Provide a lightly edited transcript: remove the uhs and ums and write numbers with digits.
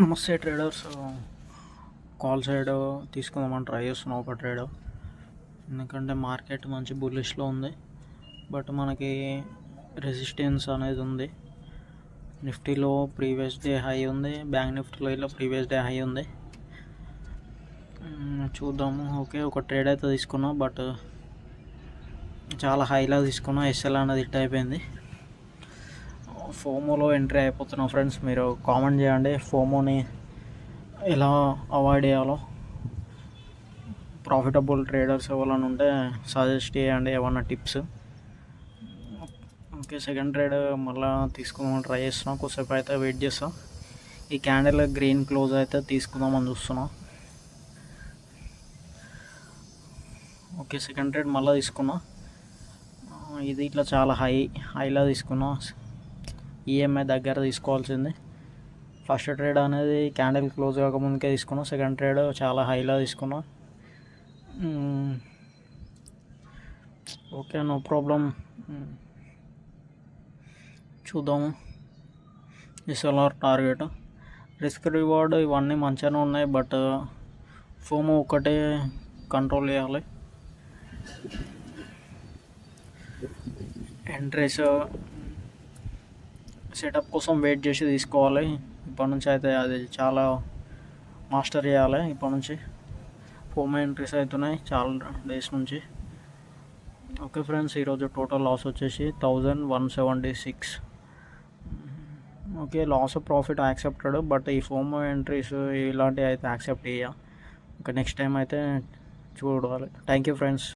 నమస్తే traders. Call side తీసుకుందామని try చేస్తున్నాం ఒక ట్రేడ్. ఎందుకంటే మార్కెట్ మంచి బుల్లిష్లో ఉంది, బట్ మనకి రెసిస్టెన్స్ అనేది ఉంది. నిఫ్టీలో ప్రీవియస్ డే హై ఉంది, బ్యాంక్ నిఫ్టీలో ఇలా ప్రీవియస్ డే హై ఉంది. చూద్దాము. ఓకే, ఒక ట్రేడ్ అయితే తీసుకున్నా, బట్ చాలా హైలా తీసుకున్నా. ఎస్ఎల్ అనేది హిట్ అయిపోయింది. ఫోమోలో ఎంట్రీ అయిపోతున్నాం ఫ్రెండ్స్. మీరు కామెంట్ చేయండి ఫోమోని ఎలా అవాయిడ్ చేయాలో. ప్రాఫిటబుల్ ట్రేడర్స్ ఎవరైనా ఉంటే సజెస్ట్ చేయండి, ఏమన్నా టిప్స్. ఓకే, సెకండ్ ట్రేడ్ మళ్ళీ తీసుకుందామని ట్రై చేస్తున్నాం. కొద్దిసేపు అయితే వెయిట్ చేస్తాం. ఈ క్యాండిల్ గ్రీన్ క్లోజ్ అయితే తీసుకుందామని చూస్తున్నాం. ఓకే, సెకండ్ ట్రేడ్ మళ్ళీ తీసుకున్నా. ఇది ఇట్లా చాలా హైలా తీసుకున్నా. ఈఎంఐ దగ్గర తీసుకోవాల్సింది. ఫస్ట్ ట్రేడ్ అనేది క్యాండిల్ క్లోజ్ కాకముందుకే తీసుకున్నాం. సెకండ్ ట్రేడ్ చాలా హైలా తీసుకున్నా. Okay, no problem. చూద్దాము. ఎస్ఎల్ఆర్ టార్గెట్, రిస్క్ రివార్డ్ ఇవన్నీ మంచిగానే ఉన్నాయి, బట్ ఫోమో ఒక్కటే కంట్రోల్ చేయాలి. ఎంట్రీస్ సెటప్ కోసం వెయిట్ చేసి తీసుకోవాలి. ఇప్పటి నుంచి అయితే అది చాలా మాస్టర్ చేయాలి. ఇప్పటి నుంచి ఫోమో ఎంట్రీస్ అవుతున్నాయి చాలా డేస్ నుంచి. ఓకే ఫ్రెండ్స్, ఈరోజు టోటల్ లాస్ వచ్చేసి 1176. Okay, loss profit accepted, but ఈ ఫోమో ఎంట్రీస్ ఇలాంటివి అయితే యాక్సెప్ట్ చేయ. ఓకే, నెక్స్ట్ టైం అయితే చూడాలి. Thank you friends.